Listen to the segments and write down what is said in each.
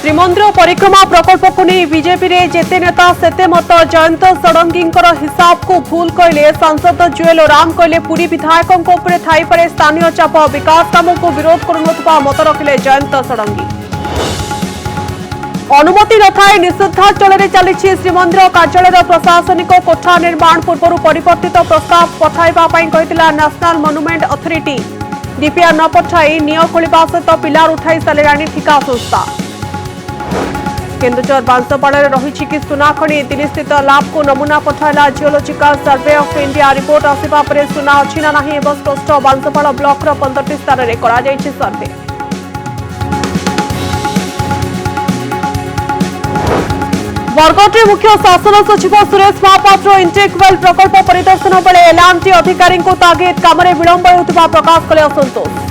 श्रीमंदिर परिक्रमा प्रकल्प को नहीं बीजेपी रे जेते नेता सेते मत जयंत षडंगी हिसाब को भूल कहले सांसद जुएल ओराम कहले पूरी विधायकों थाई पारे स्थानीय चाप विकास काम को विरोध करुवा मत रखिले जयंत षडंगी। अनुमति नथाए निषिद्धांचल चली श्रीमंदिर कार्यालय प्रशासनिक कोठा निर्माण पूर्व परिवर्तित प्रस्ताव पठाइबा नेशनल मनुमेंट अथॉरिटी डीपीआर न पठाई निय खोलिबा सहित पिलार उठाई सारे ठिका संस्था। केन्दुझर बांसपाड़ रही कि सुना खनि दिल्ली स्थित लैब को नमूना पठाला Geological Survey of India report आसवा पर सुना अच्छी ना नहीं स्पष्ट बांसपाड़ ब्लॉक 15टी स्थान में करा सर्वे। बरगढ़ मुख्य शासन सचिव सुरेश महापात्र इंटेक वेल प्रकल्प परिदर्शन बेले एलएनटी अधिकारी तागिद काम विलंब होता प्रकाश कले असंतोष।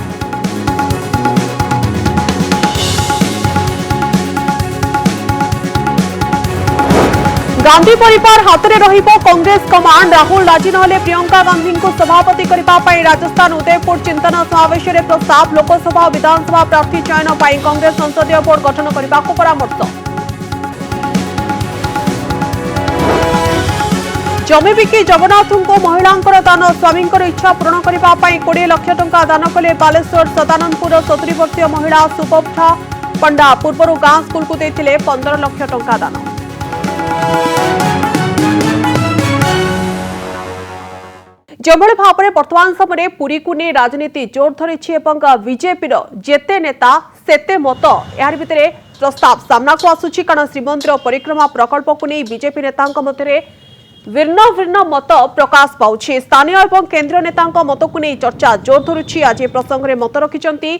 गांधी परिवार हाथ में रहिबो कांग्रेस कमांड राहुल राजी नहले प्रियंका गांधी को सभापति करने राजस्थान उदयपुर चिंतन समावेश में प्रस्ताव लोकसभा और विधानसभा प्रार्थी चयन पर कांग्रेस संसदीय बोर्ड गठन करने को परामर्श। जमी बिकी जगन्नाथ को महिला दान स्वामी इच्छा पूरण करने 20 लाख टंका दान कले बालेश्वर सदानंदपुर 70 वर्षीय महिला सुपथा पंडा पूर्व गां स्कूल को देते 15 लाख टंका दान। जभଳି भाव वर्तमान समय पुरी को नहीं राजनीति जोर धरी बीजेपी जेते नेता सेते मत यार भितर प्रस्ताव सामना को आसुची कारण श्रीमंदिर परिक्रमा प्रकल्प को नहीं बीजेपी नेता मध्य भिन्न भिन्न मत प्रकाश पाउछि। स्थानीय और केंद्रीय नेता मत को नहीं चर्चा जोर धरुछि। आज प्रसंग में मत रखिछंती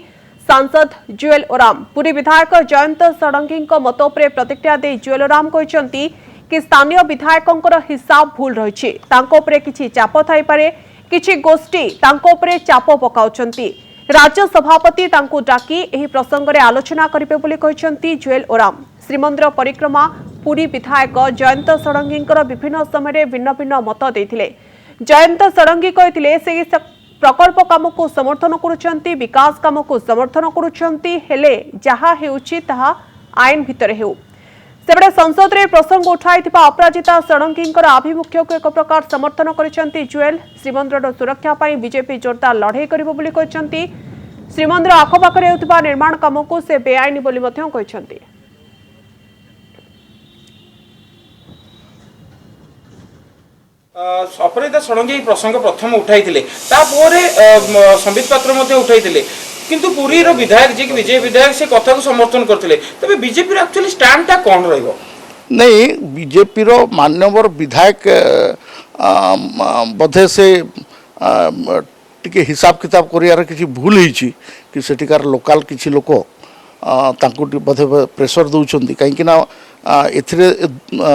सांसद जुएल ओराम। पूरी विधायक जयंत षडंगी मत उपर प्रतिक्रिया दे जुएल ओराम कहते कि स्थानीय विधायकों हिसाब भूल रही किछि चाप थाई पारे किछि गोष्ठी चाप पकाउछंती। राज्य सभापति डाकी एही प्रसंग में आलोचना करिवे बोली कहछंती जुएल ओराम। श्रीमंदिर परिक्रमा पूरी विधायक जयंत षडंगी विभिन्न समय भिन्न भिन्न मत देथिले। जयंत षडंगी कहथिले से प्रकल्प काम को समर्थन करुछंती विकास काम को समर्थन करुछंती हेले जहा हेउछि ताहा आईन भितर हेउ। सेबड़े संसद में प्रसंग उठाई अपराजिता षडंगी आभिमुख्य को एक प्रकार समर्थन करिसेंती जुएल। श्रीमंदिर सुरक्षा पाई बीजेपी जोरदार लड़ाई करिबो बोली कहछंती। श्रीमंदिर आखपाखरे हेउथिबा निर्माण काम को से बेआईन बोली मध्य कहछंती। अपराजिता षडंगी प्रसंग प्रथम उठाई संबित पात्र उठाई किंतु पुरी रो विधायक जी विजय विधायक से कथा को समर्थन करथिले तबे बीजेपी रो एक्चुअली स्टैंड ता कोन रहइबो नहीं बीजेपी रो मान्यवर विधायक बधे से टिके हिसाब किताब करियार किछि भूल हिछि कि सेटिकार लोकल किछि लोक तांको बधे प्रेशर दउछंती काहे ना एथिरे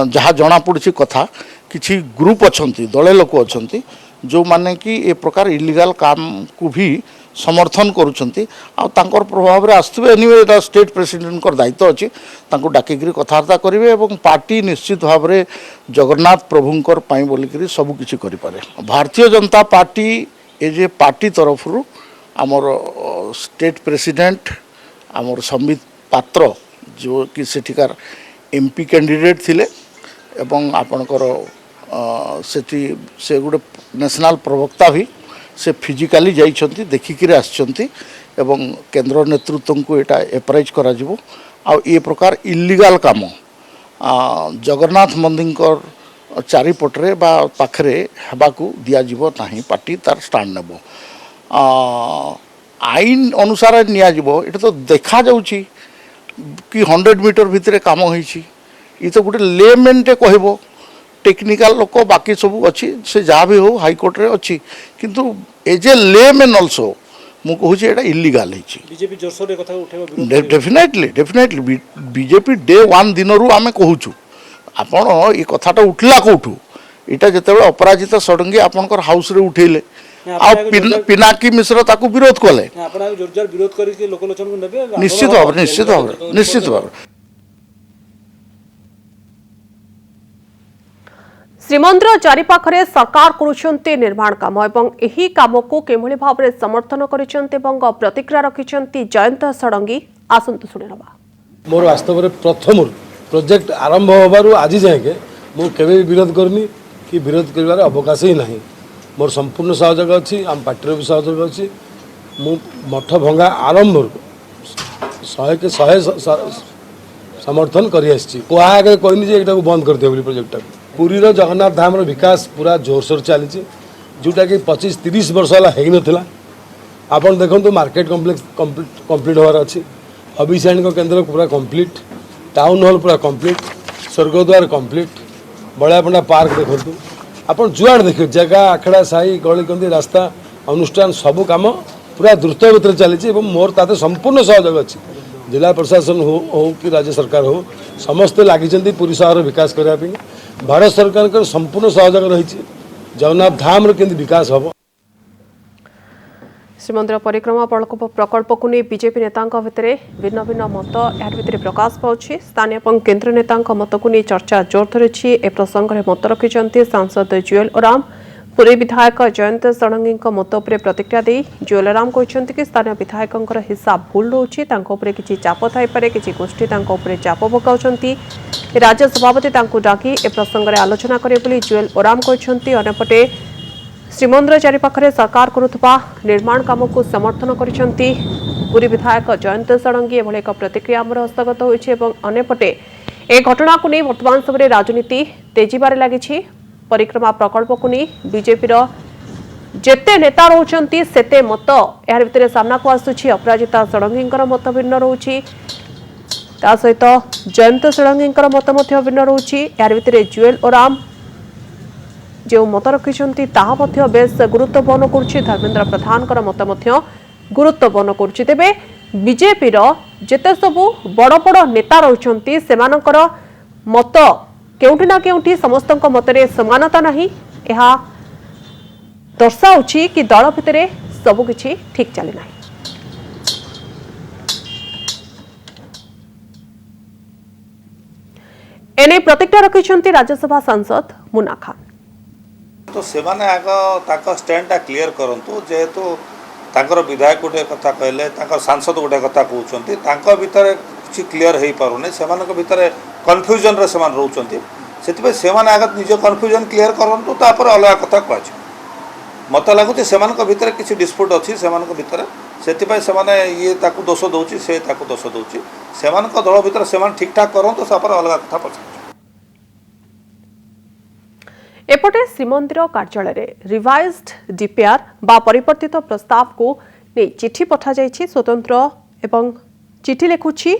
जहा जणा पड़छि कथा किछि ग्रुप अछंती दले लोक अछंती जो माने कि ए प्रकार इलीगल काम को भी समर्थन करुँच प्रभाव में आसवे एनिवे एटा स्टेट प्रेसिडेंट को दायित्व अच्छी डाकिक कथबार्ता करेंगे और पार्टी निश्चित भाव में जगन्नाथ प्रभुंकर बोलिक सबकि करें। Bharatiya Janata party as a party तरफ आमर स्टेट प्रेसिडेंट आमर संबित पात्र जो कि सेठिकार एमपी कैंडिडेट थिले एवं आपणकर से गोटे नेशनल प्रवक्ता भी से फिजिकाली जाइछंती देखिक आसछंती एवं केंद्र नेतृत्व को एटा एप्राइज करा जिवो आ ए प्रकार इलीगल काम जगन्नाथ मंदिर चारिपटरे बा पाखरे हेबाकू दिया जिवो नाही पार्टी तार स्टैंड नेबो आईन अनुसार निया जिवो एटा तो देखा जाउची कि 100 मीटर भितरे काम होईची ई तो गोटे लेमेंटे कहबो टेक्निकल लोक बाकी सब अच्छी से जहाँ भी हो हाईकोर्ट रे अच्छी किंतु एज ए लेमेन ऑल्सो मु कहूँ एटा इलीगल बीजेपी जोरसोर कथा उठेबो डेफिनेटली बीजेपी डे 1 दिन रु आमे कहूछु आपण ये कथाटा उठला कोठू इटा जेतेबे अपराजिता षडंगी आपनकर हाउस रे उठेले आ पिनाकी मिश्र ताकू विरोध कले आपण जोरदार विरोध करी लोकलोचन को नेबे निश्चित भाव श्रीमंदिर चारिपाखरे सरकार करुछन्ते निर्माण काम एवं एही काम को केभଳି भाव समर्थन करिसन्ते एवं प्रतिक्रिया रखिसन्ती जयंत षडंगी आसंतु सुनिनबा। मोर वास्तव में प्रथम प्रोजेक्ट आरंभ होबार आज जाए मुझे विरोध करनी कि विरोध कर अवकाश ही ना मोर संपूर्ण सहयोग अच्छी आम पार्टी भी सहयोग अच्छी मु मठ भंगा आरंभ 100 के 100 समर्थन कर आगे कहनी जे एटा बंद कर दियो प्रोजेक्ट पुरी जगन्नाथ धाम विकास पूरा जोरसोर चली जोटा कि 25-30 वर्ष है नाला आपन देखो मार्केट कम्प्लेक्स कंप्लीट होवार अच्छी अभिषेक केन्द्र पूरा कंप्लीट टाउन हॉल पूरा कंप्लीट स्वर्गद्वार कंप्लीट बड़ियापंडा पार्क देखो आपन जुआड़ देखिए जगह आखड़ा साई गलीकंदी रास्ता अनुष्ठान सबू काम पूरा द्रुत गति चली मोर ताते संपूर्ण सहयोग अच्छी जिला प्रशासन हो कि राज्य सरकार हो समस्ते लगी पुरी सहर विकास करने भारत सरकार का संपूर्ण सहयोग रही जगन्नाथ धाम केंद्र विकास हम श्रीमंदिर परिक्रमा प्रकल्प को नहीं बीजेपी नेता भितर भिन्न भिन्न मत यार भितर प्रकाश पाँच स्थानीय और केन्द्र नेता मत को नहीं चर्चा जोर धरी ए प्रसंग में मत रखिंट सांसद जुएल ओराम पुरी विधायक जयंत षडंगी मत उपर प्रतिक्रिया दे जुएल ओराम कहते कि स्थानीय विधायक हिसाब भूल रोचे किसी चाप थी किसी गोष्ठी चाप पकाउछंती राज्य सभापति डाकी ए प्रसंग में आलोचना करें जुएल ओराम कहते अंपटे श्रीमंदिर चारिपाखरे सरकार करुवा निर्माण काम को समर्थन करिसेंती पुरी विधायक जयंत षडंगी एभली एक प्रतिक्रिया हस्तगत होइछि एवं अन्यपटे ए घटना को नहीं वर्तमान समय राजनीति तेजीबार लगी परिक्रमा प्रकल्प को नहीं बीजेपी जेते नेता रोचंती सेते मत यार भितर सामना को आसुछि अपराजिता षडंगी मत भिन्न रोची ता सहित जयंत षडंगी मत मध्य भिन्न रोची यार भितर जुएल ओराम जो मत रखिंट बेस गुरुत्व बहन कर धर्मेन्द्र प्रधान मत गुरुत्व बहन कर तेरे बीजेपी जिते सबू बड़ बड़ नेता रही से मत केउठी ना केउठी समस्त मतरे समानता नहीं यह दर्शाऊँ कि दल भितर सबकि ठीक चली ना एने प्रतिक्रिया रखिंट राज्यसभा सांसद मुन्ना खान तो सेमाने आग ताका स्टैंडटा क्लियर करंतु जेहेतु तांकर विधायक गोटे कथा कहले तांकर सांसद गोटे कथा कहउछंती तांका भितर किछि क्लियर हेई पारुने सेमानक भितर कन्फ्यूजन रे सेमान रहउछंती सेतिबे सेमाने आग निज कन्फ्यूजन क्लियर करंतु तापर अलग कथा कहछ मत लागुछि सेमानक भितर किछि डिस्प्यूट अछि सेमानक भितर सेतिबे सेमाने ये ताकू दोष दउछि से ताकू दोष दउछि सेमानक दल भितर सेमान ठीक ठाक करंतु तापर अलग कथा पछ एपटे श्रीमंदिर कार्यालय रिवाइज्ड डीपीआर बा परिवर्तित प्रस्ताव को नहीं चिठी पठा जाइछि स्वतंत्र एवं चिठी लिखुछि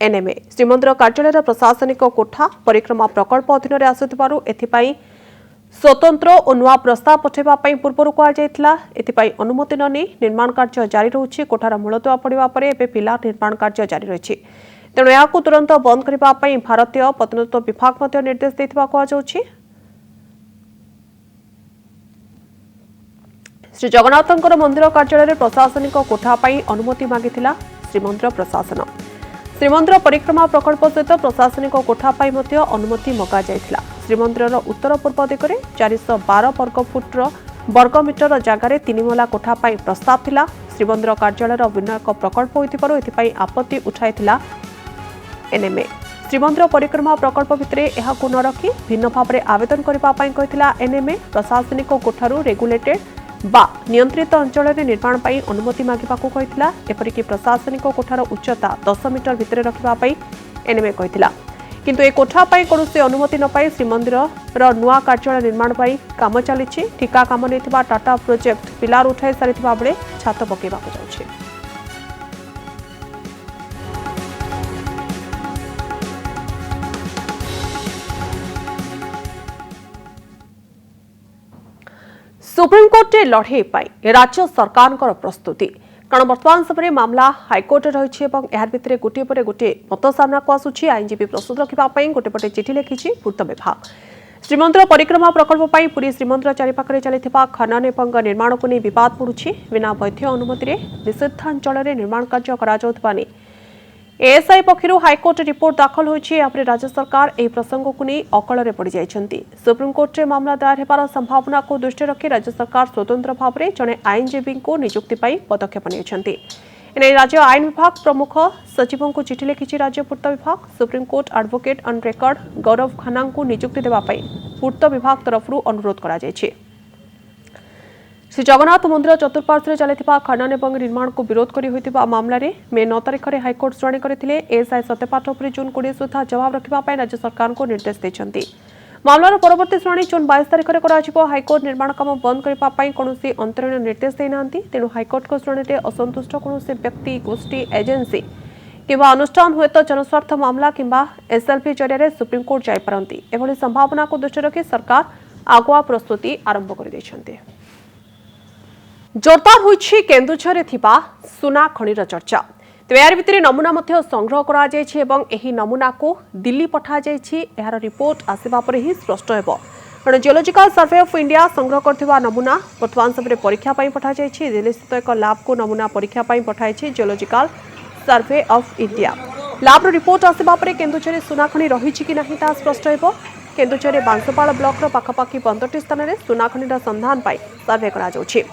एनएमए श्रीमंदिर कार्यालय प्रशासनिक कोठा परिक्रमा प्रकल्प अधीन आसुथिबारु एथिपाई स्वतंत्र और नुआ प्रस्ताव पठेबा पई पूर्वरु कहा जायतिला एथिपाई अनुमति न नै निर्माण कार्य जारी रहुछि कोठार मूलतुआ पड़िबा परे एबे पिला निर्माण कार्य जारी रहिछि तेणु याकु तुरंत बंद करबा पई भारतीय पत्तनत्व विभाग मध्य निर्देश दैथिबा कहा जाउछि श्री जगन्नाथंकर मंदिर कार्यालय प्रशासनिक कोठा पई अनुमति मागिथिला श्रीमंदिर प्रशासन श्रीमंदिर परिक्रमा प्रकल्प सहित प्रशासनिक कोठा पई मध्य अनुमति मगा जायथिला श्रीमंदिर उत्तर पूर्व दिगरे 412 वर्गमीटर जगार 3 महला कोठा पई प्रस्ताव थिला श्रीमंदिर कार्यालय विनायक प्रकल्प होइथिबारु एथिपई आपत्ति उठाइथिला एनएमए श्रीमंदिर परिक्रमा प्रकल्प भितर एहाकु न रखी भिन्न भाव में आवेदन करबा पई कहिथिला एनएमए प्रशासनिक कोठारु रेगुलेटेड बा नियंत्रित अंचल में निर्माण पाई अनुमति मागिबाकू कहिथिला एपरिकी प्रशासनिक कोठार उच्चता 10 मीटर भितर रखिबा पाई एनएमए कहिथिला किंतु ए कोठा पाई कोनोसी अनुमति न पाई श्रीमंदिर नुआ कार्यालय निर्माण पाई काम चलीछि ठिका काम नेथिबा टाटा प्रोजेक्ट पिलार उठाई सारिथिबा बेले छात पकेबाकू जाउछि सुप्रीमकोर्ट लड़े राज्य सरकार प्रस्तुति कारण वर्तमान समय मामला हाइकोर्ट रही यार भितर गोटे पर गोटे मत सामना को आसूची आईनजीवी प्रस्तुत रखापी गोटे पटे चिठी लिखिछि पूर्त विभाग श्रीमंदिर परिक्रमा प्रकल्प पुरी श्रीमंदिर चारिपाखरे चलता खनन एवं निर्माण को नहीं विवाद पड़ुछि बिना वैध अनुमति निषिद्धांचल निर्माण कार्य करा एएसआई पक्षर हाइकोर्ट रिपोर्ट दाखल होइछि राज्य सरकार यह प्रसंग को नहीं अकल पड़ जाइछन्ति सुप्रीमकोर्ट में मामला दायर होबार संभावना को दृष्टि रखी राज्य सरकार स्वतंत्र भाव में जड़े आईनजीवी को नियुक्ति पदक्षेप नहीं राज्य आईन विभाग प्रमुख सचिवों को चिठी लिखिछि राज्य पूर्त विभाग। सुप्रीमकोर्ट एडवोकेट ऑन रेकर्ड गौरव खाना को नियुक्ति देवा पई पूर्त विभाग तरफ अनुरोध करा जायछि। श्री जगन्नाथ मंदिर चतुर्पार्श्व चलता खनन और निर्माण को विरोध कर मामलें मे 9 तारिख में हाइकोर्ट शुणाणी करते एएसआई सत्यपाठ उपर जून 20 सुधा जवाब रखा राज्य सरकार को निर्देश देते। मामलार परवर्ती शुणाणी जून 22 तारिख में हाइकोर्ट निर्माण काम बंद करने कौन अंतरीण निर्देश देना तेणु हाइकोर्ट को शुणाणी असंतुष्ट कौन व्यक्ति गोष्ठी एजेन्सी किंवा अनुष्ठान हुए तो जनस्वार्थ मामला किंवा एसएलपी जरिए सुप्रीमकोर्ट जापारती। एभली संभावना को दृष्टि रखी सरकार आगुआ प्रस्तुति आरंभ कर जोरदार होइछि केन्दुझरे थिबा सुना खनिर चर्चा। तेबे यार भितरे नमूना मध्य संग्रह करा जायछि एवं एही नमूना को दिल्ली पठा जायछि। एहार रिपोर्ट आसिबा परे ही स्पष्ट हेबो। कारण जियोलॉजिकल सर्वे ऑफ इंडिया संग्रह करथिबा नमूना वर्तमान समय परीक्षा पई पठा जायछि। दिल्ली स्थित एक लैब को नमूना परीक्षा पई पठाइछि Geological Survey of India. Lab रो रिपोर्ट आसिबा परे केन्दुझरे सुना खनि रहिछि कि नाही ता स्पष्ट हेबो। केन्दुझरे बांसपाल ब्लॉक रो पाखापाखी 15टी स्थान रे सुना खनिर संधान पई सर्वे करा जाउछि।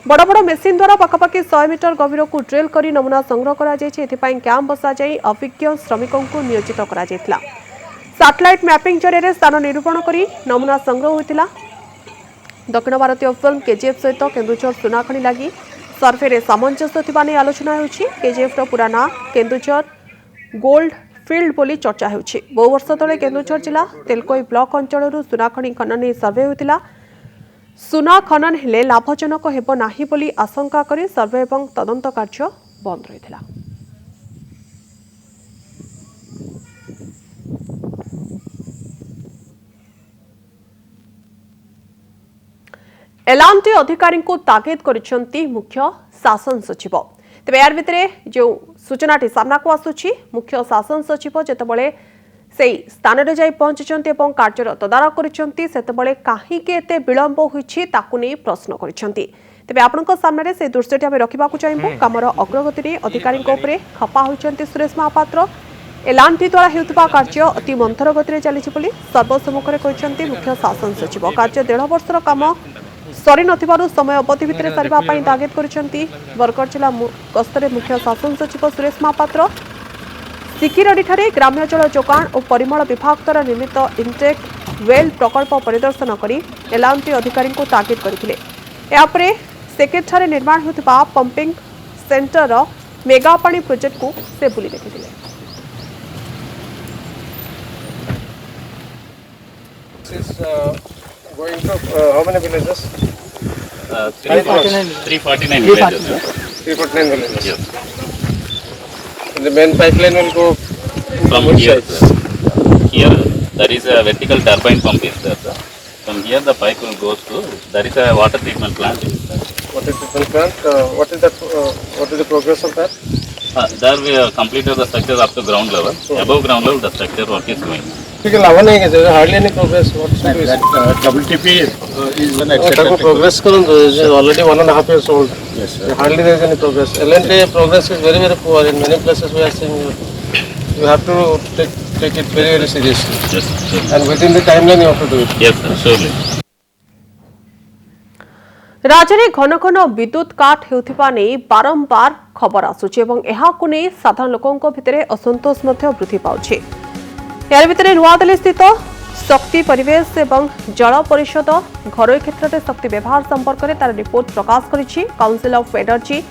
बड़ बड़ मेसीन द्वारा पाखापाखि 100 मीटर गभीर को ड्रिल कर नमूना संग्रह करा जायछि। एथिपाई कैंप बसा जाई अभिज्ञ श्रमिकों को नियोजित करा जायतिला। सैटेलाइट मैपिंग जरिए स्थान निरूपण करी नमूना संग्रह होइतिला। दक्षिण भारतीय फिल्म केजीएफ सहित केन्दुझर सुनाखणी लगी सर्वे रे सामंजस्य थिबा नै आलोचना होउछि। केजीएफ रो पूरा नाम केन्दुझर गोल्ड फील्ड बोली चर्चा होउछि। बहु वर्ष तले केन्दुझर जिला तेलकोई ब्लॉक अंचल सुनाखणी खनन सर्वे होइतिला। सुना खनन हेले लाभजनक हेब नाही बोली आशंका करी सर्वे एवं तदंत कार्य बंद रहिथिला। एलांटी अधिकारी को ताकीद करिसेंती मुख्य शासन सचिव। तेबे यार भितरे जो सूचनाटी सामना को आसुछि मुख्य शासन सचिव जेतेबेले सेई स्थान रे जाई पहुंचचंती एवं कार्यर तदारख करिसेंती सेतेबेले काहीके एते विलंब होइछि ताकु नै प्रश्न करिसेंती। तेबे आपनक सामने से दृश्यटी आमे रखिबा को चाहबो। कामर अग्रगति रे अधिकारी को उपरे खपा होइचंती सुरेश महापात्र। एलांटी द्वारा हेउतबा कार्य अति मंथर गति रे चलिछि बोली सर्वसम्मुख रे कहिसंती मुख्य शासन सचिव। कार्य 1.5 वर्षर काम सरी नथिबारु समय अवधि भितरे सारिबा पई तागिद करिसंती। बरगढ़ जिला गस्तरे मुख्य शासन सचिव सुरेश महापात्र सिकिरडी ग्राम्य जल जोगाण और परिमल विभाग द्वारा निर्मित इंटेक वेल प्रकल्प परिदर्शन करी एलांटी अधिकारी को ताकीद करथिले। यापरे सेकेठारे निर्माण होतिबा पंपिंग सेंटर मेगा पानी प्रोजेक्ट को से बुली देखिथिले। This is going to how many villages? 349 villages. 349 villages. Yes. The main pipeline will go From here, here there is a vertical turbine pump is there, sir. From here the pipe will go to, there is a water treatment plant. Water treatment plant. What is the progress of that? There we have completed the structure up to ground level. Above ground level the structure work is going. ठीक है, लावा नहीं है, there is hardly any progress. What should we say? WTP is an Taku progress करूँ तो is already 1.5 years old. Yes, sir. Hardly there is any progress. L&T progress is very very poor. In many places we are seeing you have to take it very very seriously. Yes, sure. And within the timeline you have to do it. Yes, sir, surely. राज्य में घन घन विद्युत काट होथिबा नै बारंबार खबर आसुछि एवं एहाकु नै साधारण लोकंक भितरे असंतोष मध्य वृद्धि पाउछि। यार भितरे नुआदिल्ली स्थित शक्ति परिवेश एवं जल परिषद घरोई क्षेत्र में शक्ति व्यवहार संपर्क में तार रिपोर्ट प्रकाश करिछि। Council of Energy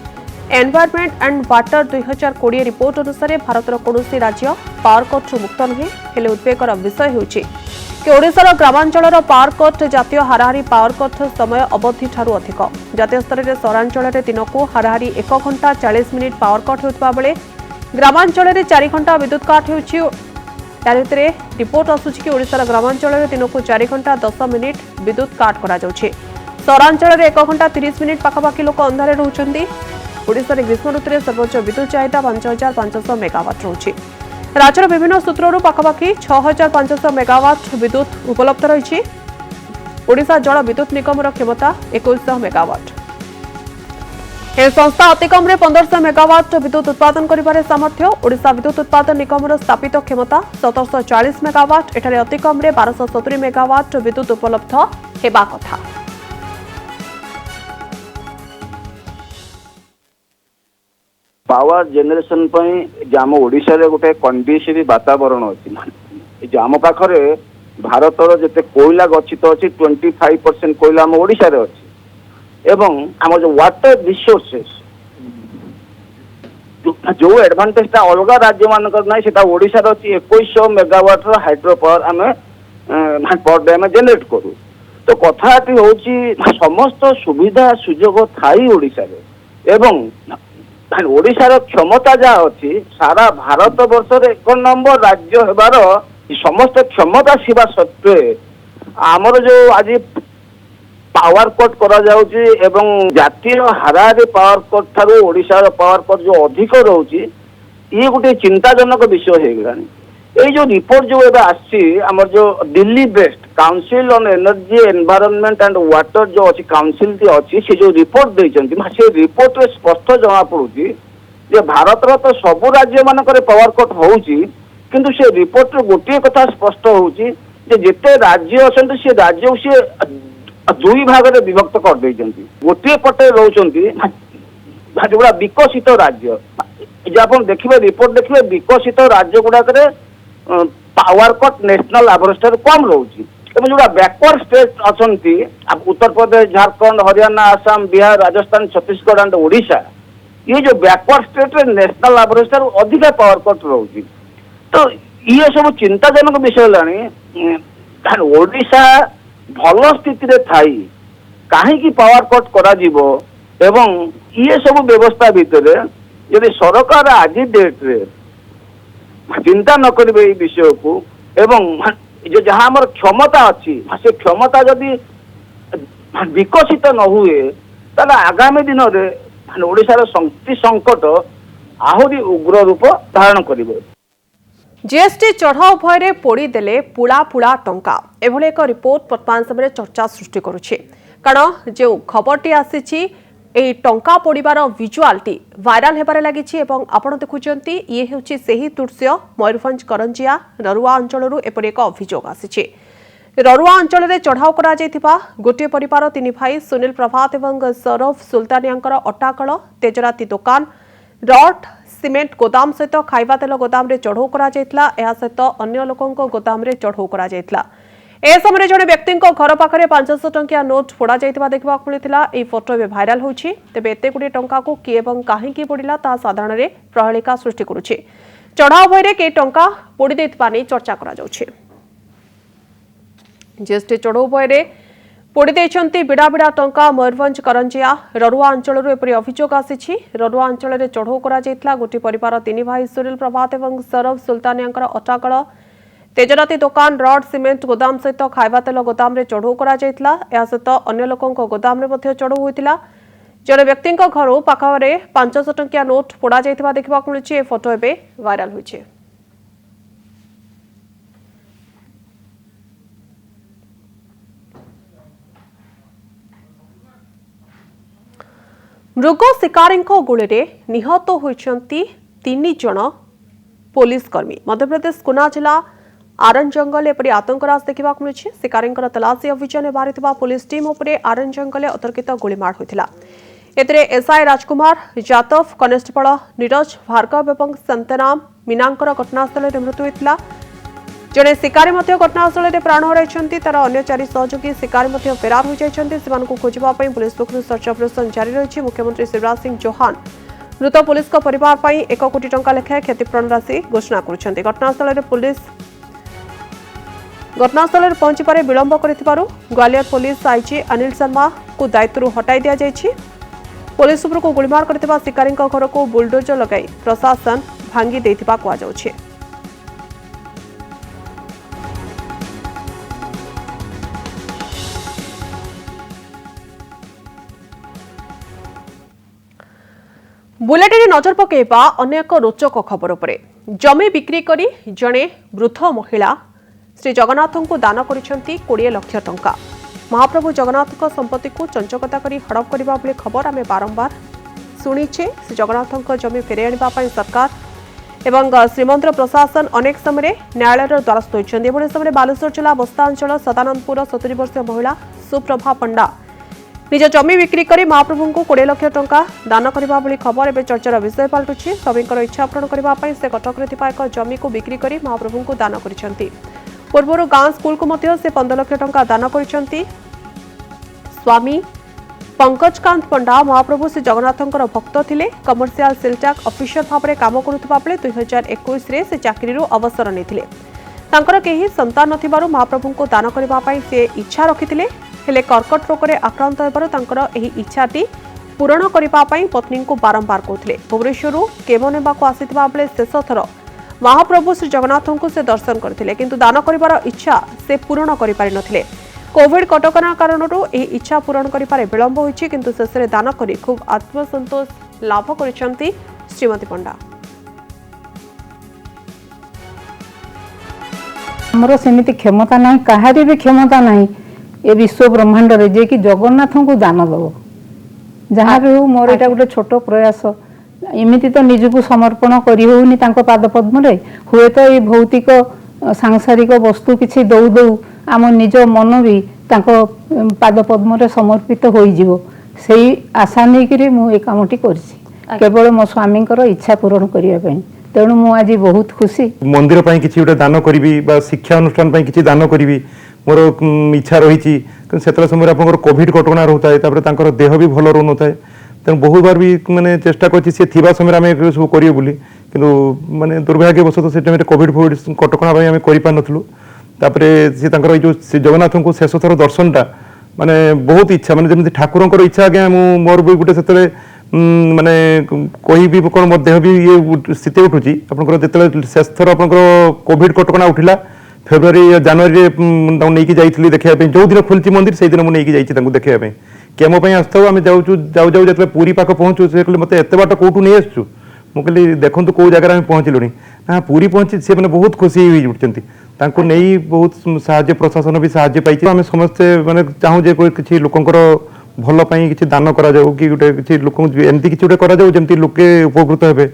Environment and Water 2020 report अनुसार भारतर कौनसी राज्य पावर कट मुक्त नुहे। हेले उद्वेगर विषय होछि कि ओडिशार ग्रामांचल पावर कट जातीय हाराहारी पावर कट समय अवधि ठारू अधिक। जातीय स्तर में सहरांचल दिन को हाराहारी 1 घंटा 40 मिनिट पावर कट होता बेले ग्रामांचल 4 घंटा विद्युत काट होछि। यार भितरे रिपोर्ट आसुछि कि ओडिशार ग्रामांचल दिन को 4 घंटा 10 मिनिट विद्युत काट करा जाउछि। सहरांचल 1 घंटा 30 मिनिट पाखापाखि लोक अंधारे रहउछन्ति। ओडिशार ग्रीष्म ऋतु में सर्वोच्च विद्युत चाहिदा 5500 मेगावाट रहुछि। राज्यर विभिन्न सूत्ररू पाखापाखि 6500 मेगावाट विद्युत उपलब्ध रही। ओडिशा जल विद्युत निगमर क्षमता 2100 मेगावाट। यह संस्था अति कम 1500 मेगावाट विद्युत उत्पादन करिबारे सामर्थ्य। ओडिशा विद्युत उत्पादन निगमर स्थापित क्षमता 1740 मेगावाट। एठारे अति कम 1270 मेगावाट विद्युत उपलब्ध हेबा कथा। पावर जनरेशन आम ओडिशा रे गोटे कंडीसिव वातावरण अच्छी आम पाखरे भारतर जिते कोयला गच्छित अच्छी 25% कोयला आम ओडिशा रे अच्छी एवं आम जो वाटर रिसोर्सेस जो एडवांटेज अलग राज्य मानक ना से ओडिशा रे अच्छी 2100 मेगावाट हाइड्रो पावर आम पर डे आम जेनेरेट करू तो कथाटी हूँ समस्त सुविधा सुजोग थाई ओडिशा रे एवं ओडिशार क्षमता जहाँ अच्छी सारा भारत वर्ष 1 नंबर राज्य हेबार समस्त क्षमता थिबा सत्वे आमर जो आज पावर कट करा जाउची एवं जातीय हारारे पावर कट थारू ओडिशार पावर कट जो अधिक रहउची ये गोटे चिंताजनक विषय हे गलानी ये जो रिपोर्ट जो एबा आसी हमर जो Delhi based council on energy Environment and water जो अच्छी काउंसिल टी अच्छी से जो रिपोर्ट देइचंती से रिपोर्ट रे स्पष्ट जमा पड़ुची जे भारत रो तो सब राज्य मानकर पावर कट होउची किंतु से रिपोर्ट रे गोटे कथा स्पष्ट होउची जे जेते राज्य अछंती से राज्य से दुई भाग रे विभक्त कर देइचंती गोटे पटे रहउचंती जोड़ा विकसित राज्य जे आपण देखिबे रिपोर्ट देखिबे विकसित राज्य गुडा करे पावर कट नेशनल एवरेज कम रोची एवं जो बैकवर्ड स्टेट अच्छा उत्तर प्रदेश झारखंड हरियाणा आसाम बिहार राजस्थान छत्तीसगढ़ एंड ओडिशा ये जो बैकवर्ड स्टेट रे नेशनल एवरेज अधिक पावर कट रोची तो ये सब चिंताजनक विषय लानी ओडिशा भल स्थिति रे थाई कहीं पावर कट करा जीवो एवं ये सब व्यवस्था भितर यदि सरकार आज डेट रे चिंता न करेंगे विषय को एवं जो जहाँ आम क्षमता अच्छी से क्षमता जदि विकसित न हुए ताला आगामी दिन में ओडिशार शक्ति संकट आहुरी उग्र रूप धारण करिवे। जीएसटी चढ़ाऊ भय पोड़ीदेले पुला पुला टंका एभली एक रिपोर्ट वर्तमान समय चर्चा सृष्टि करुछि कारण जो खबरटी आसी एही टंका पोड़ीबार विजुआलटी वायरल हेबारे लागिछि एवं आपण देखुचंती ये हेउछि सेही दृश्य मयूरभंज करंजिया ररुआ अंचलरू एपरि एक अभियोग आसिछि ररुआ अंचल रे चढ़ाऊ करा जायथिबा गोटे परिवार 3 भाई सुनील प्रभात एवं सौरभ सुल्तानियांकर अटाकल तेजराती दुकान रड सीमेंट गोदाम सहित खाइबा तेल गोदाम रे चढ़ाऊ करा जायतला एहा सहित अन्य लोकंक गोदाम रे चढ़ाऊ करा जायतला ए समय जड़े व्यक्ति घर पाखे 500 टंकिया नोट फोड़ा जाइतिबा देखबा मिलता यह फोटो ए भाइराल होछि तेबे एते गुडी टंका को किए एवं काहेकि पोड़िला ता साधारण रे प्रहेलिका सृष्टि करुछि चढ़ाऊ भयरे के टंका पोड़ी दैतिबा नै चर्चा करा जाउछि जीएसटी चढ़ाऊ भयरे पोड़ी दैछंती बिड़ा बिड़ा टंका मयूरभंज करंजिया ररुआ अंचल एपरि अभियोग आसिछि ररुआ अंचल रे चढ़ाऊ करा जाइतला गोटी परिवार 3 भाई सुनील प्रभात एवं सौरभ सुल्तानियांकर अटाकल तेजराती दुकान रड सीमेंट गोदाम सहित खाइबा तेल गोदाम रे चढ़ाऊ करा जायतला या सहित अन्य लोकंक गोदाम रे मध्य चढ़ाऊ होइतिला जड़े व्यक्ति घर पाखारे 500 टंकिया नोट फोड़ा जायतिबा देखबा मिलुछि ए फोटो एबे वायरल होइछि मृग शिकारींक गुळे निहत होइछंती 3 जण पुलिस कर्मी मध्यप्रदेश गुना जिला आरन जंगल एपरि आतंकराज देखा मिली शिकारी तलाशी अभियान बाहरी पुलिस टीम उपरे आरन जंगल अतर्कित गुलीमाड़ होता एथिरे एसआई राजकुमार यादव कनेस्टेबल नीरज भार्गव और संतनाम मीनांकर घटनास्थल में मृत्यु होता जड़े शिकारी घटनास्थल में प्राण हराई तार अन्य 4 सहयोगी शिकारी फेरार हो जाती खोजापी पुलिस पक्ष सर्च ऑपरेशन जारी रही मुख्यमंत्री शिवराज सिंह चौहान मृत पुलिस परिवार पर 1 कोटी टंका लेखाएं क्षतिपूरण राशि घोषणा कर घटनास्थल में पुलिस घटनास्थल में पहुंचबारे विलंब करिथिबारु ग्वालियर पुलिस आईजी अनिल शर्मा को दायित्व हटाई दिया जायछि पुलिस उपरको गुलीमार करथिबा शिकारी घर को बुलडोजर लगाई प्रशासन भांगी देथिबा कुआ जाउछि बुलेटिन नजर पकेबा अनेक रोचक खबर पर जमी बिक्री करी जणे वृद्ध महिला श्री जगन्नाथ को दान करिसेंती 20 लाख टंका महाप्रभु जगन्नाथ संपत्ति को चंचकता करी हड़प करबा बेले खबर आमे बारंबार सुनिछे श्री जगन्नाथ जमी फेरे आनिबा पई सरकार एवं श्रीमंदिर प्रशासन अनेक समय न्यायालय द्वारस्थ होइछन्ती एबोले समय बालेश्वर जिला बस्ता अंचल सदानंदपुर 70 वर्षीय महिला सुप्रभा पंडा निज जमी बिक्री कर महाप्रभु को 20 लाख टंका दान करने भली खबर एवं चर्चार विषय पलटुछि। स्वामींकर इच्छा पूरण करने से कटक एक जमी को बिक्री कर महाप्रभु को दान कर पूर्व गांव स्कूल को मध्य से 15 लाख टंका दान कर स्वामी पंकजकांत पंडा महाप्रभु श्री जगन्नाथंकर भक्त थिले। कमर्शियल सिलटाक ऑफिसर भाव में काम करुवा बेले 2021 से चाकरी अवसर नेथिले। तांकर केही संतान नथिबारु महाप्रभु को दान करने से इच्छा रखिथिले। हेले कर्कट रोग में आक्रांत होबारु तांकर एही इच्छाटी पूरण करने पत्नी को बारंबार कहते। भुवनेश्वर केमो नेबाकू आसीथिबा बेले शेष थर महाप्रभु श्री जगन्नाथ को से दर्शन करथिले, किंतु दान करिवार इच्छा से पूरण करि पारि नथिले। कोविड कटकणा कारणरू एही इच्छा पूरण करिपारे विलंब होइछि, किंतु शेषरे दान करी खूब आत्मसंतोष लाभ करिसेंती श्रीमती पंडा। हमरो सेमिति क्षमता नहीं, कहारी भी क्षमता नहीं ए विश्व ब्रह्मांड रे जे कि जगन्नाथ को दान दबो। जहाँ भी हो मोर एटा गोटे छोट प्रयास। एमिति तो निजको समर्पण करी होउनी तांको पाद पद्म रे। हुए तो ये भौतिक सांसारिक वस्तु किछि दौ दौ आम निज मन भी तांको पाद पद्म रे समर्पित होई जिवो। सेही आशा नै करी मु ए कामटी करछि केवल मो स्वामींकर इच्छा पूर्ण करिया पई। तेणु मु आज बहुत खुशी। मंदिर पई किछि गोटे दान करिवि बा शिक्षा अनुष्ठान पई किछि दान करिवि मोर इच्छा रही। से समय आप कोविड कटकणा रोता है, तापर देह भी भल रोन था। तेणु बहुत बार भी मैंने चेष्टा कर समय आम सब करें बोली, किंतु माने दुर्भाग्यवशत से टाइम कोविड फोविड कटकणा आम कर जो जगन्नाथ को शेष थर दर्शनटा माने बहुत इच्छा माने जमी ठाकुर इच्छा आज्ञा मोर भी गोटे से माने कही भी कौन मोर देह भी ये स्थिति उठुची। आपको शेष थर आप कोविड कटकणा उठिला फेब्रुआरी जनवरी नहीं जाइए देखा जो दिन खोलती मंदिर से दिन मुझे नहीं देखा केमो आसता आम जाऊँ जाऊ जाऊ जो पूरी पाख पहुँचू से कहले मतलब एत बाट कौटू नहीं आसू मुझे देखूँ कौ जगह पहुँचलु ना पूरी पहुँची सी मैंने बहुत खुशी उठती नहीं बहुत साहाय्य प्रशासन भी साहाय्य पाई। आम समस्ते मैंने चाहूँ जे कोई किसी लोकंर भल कि दान करा जाऊ कि गोटे किसी लोक एमती किसी गोटे करा जाऊ जमती लोके उपकृत हेबे।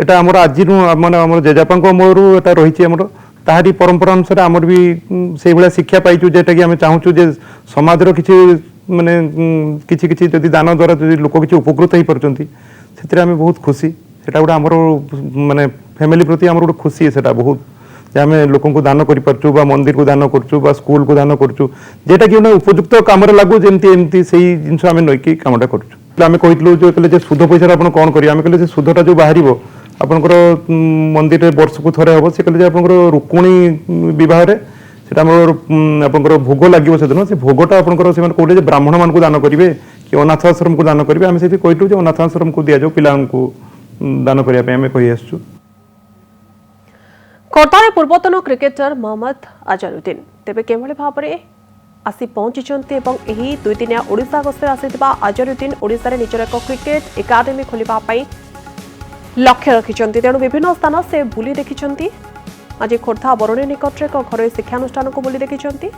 एटा आमर आज माने आमर जेजापांक अमलरू एटा रही आमर ताहारी परंपरा अनुसार आमर भी से भाया शिक्षा पाइचु जेटा कि आम चाहूँ जे समाजर किसी माने किसी किसी जदि दान द्वारा जदि लोक किसी उपकृत हो पार्टी से आम बहुत खुशी। सेटा गोटे आमर माने फैमिली प्रति आमर गोटे खुशी सेटा बहुत जे आम लोक दान करूँ बा मंदिर को दान करूँ बा स्कूल को दान करूँ जेटा कि उपयुक्त काम लागू जमती एमती से जिन आम नईकि कामटा करूँ। आम कहलु जो कहले सुध पैसा आप कौन करेंगे आम कहले सुधटा जो बाहर आपंकर मंदिर वर्ष को थे हम से कहले आप रुक्मिणी बह आपंकर भोग लगे से दिन से भोगटा आपंकर से कौटे ब्राह्मण मान को दान करेंगे कि अनाथ आश्रम को दान करेंगे आम से कहलु अनाथ आश्रम को दि जाऊ पिला दान करने आम कही आसु। खोर्धार पूर्वतन क्रिकेटर मोहम्मद अजहरुद्दीन तेबे केभଳି भाबरे आसी पहुंचीचंती एवं एही दुई दिनिया ओडिशा गस्ते आसीथिबा अजहरुद्दीन ओडिशा रे निजर एक क्रिकेट एकाडेमी खोलिबा पई लक्ष्य रखिचंती। तेणु विभिन्न स्थान से बुली देखिचंती। आज खोर्धा बरणी निकटरे एक घरोई शिक्षानुष्ठान को बुली देखिचंती।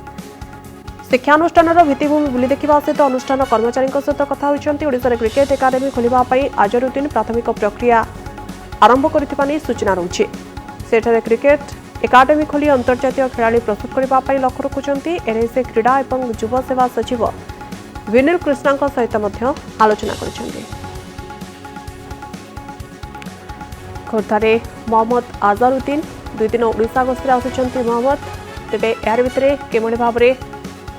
शिक्षानुष्ठानर भित्तिभूमि बुली देखिबा सहित अनुष्ठान कर्मचारी सहित कथा होइचंती। ओडिशा रे क्रिकेट एकाडेमी खोलिबा पई अजहरुद्दीन प्राथमिक प्रक्रिया आरंभ करथिबा नै सूचना रहुछि। सेठारे क्रिकेट एकाडेमी खोली अंतर्जातीय खेलाड़ी प्रस्तुत करने लक्ष्य रखुंती। एने से क्रीड़ा और युव सेवा सचिव विनील कृष्णा सहित आलोचना करछंती। खोर्धारे मोहम्मद अजहरुद्दीन दुई दिन ओडिशा गस्ते आसुचंती। मोहम्मद तेबे यार भितरे केभଳି भाबरे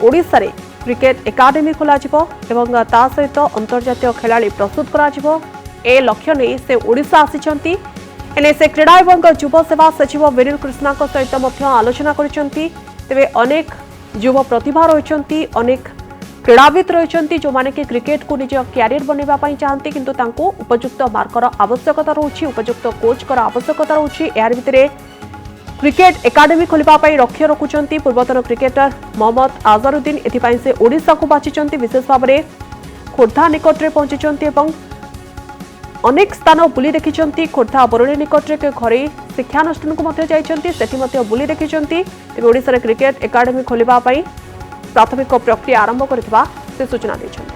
ओडिशा रे क्रिकेट एकाडेमी खोला जिवो एवं ता सहित अंतर्जातीय खेलाड़ी प्रस्तुत करा जिवो ए लक्ष्य नै से ओडिशा आसिचंती। एने से क्रीड़ा और युव सेवा सचिव विनील कृष्णा सहित आलोचना करछंती। तेबे अनेक युव प्रतिभा रहिचंती, अनेक क्रीड़ाविद रहिचंती जो माने कि क्रिकेट को निज कैरियर बनैबा पई चाहंती, किंतु तांको उपयुक्त मार्कर आवश्यकता रहउछि, उपयुक्त कोच कर आवश्यकता रहउछि। यार भितरे क्रिकेट एकाडेमी खोलिबा पई लक्ष्य रखुचंती पूर्वतन क्रिकेटर मोहम्मद अजहरुद्दीन। एथिपाई से ओडिशा को बाचिचंती। विशेष भाव में खोर्धा निकटरे पहुंचीचंती एवं अनेक स्थान बुली देखिचंती। खोर्धा बरणी निकटरे के घरे शिक्षानुष्ठान को मध्य जाइचंती, सेठी मध्य बुली देखिचंती। तेबे ओडिशा रे क्रिकेट एकाडेमी खोलिबा पई प्राथमिक प्रक्रिया आरंभ करथिबा से सूचना दैछंती।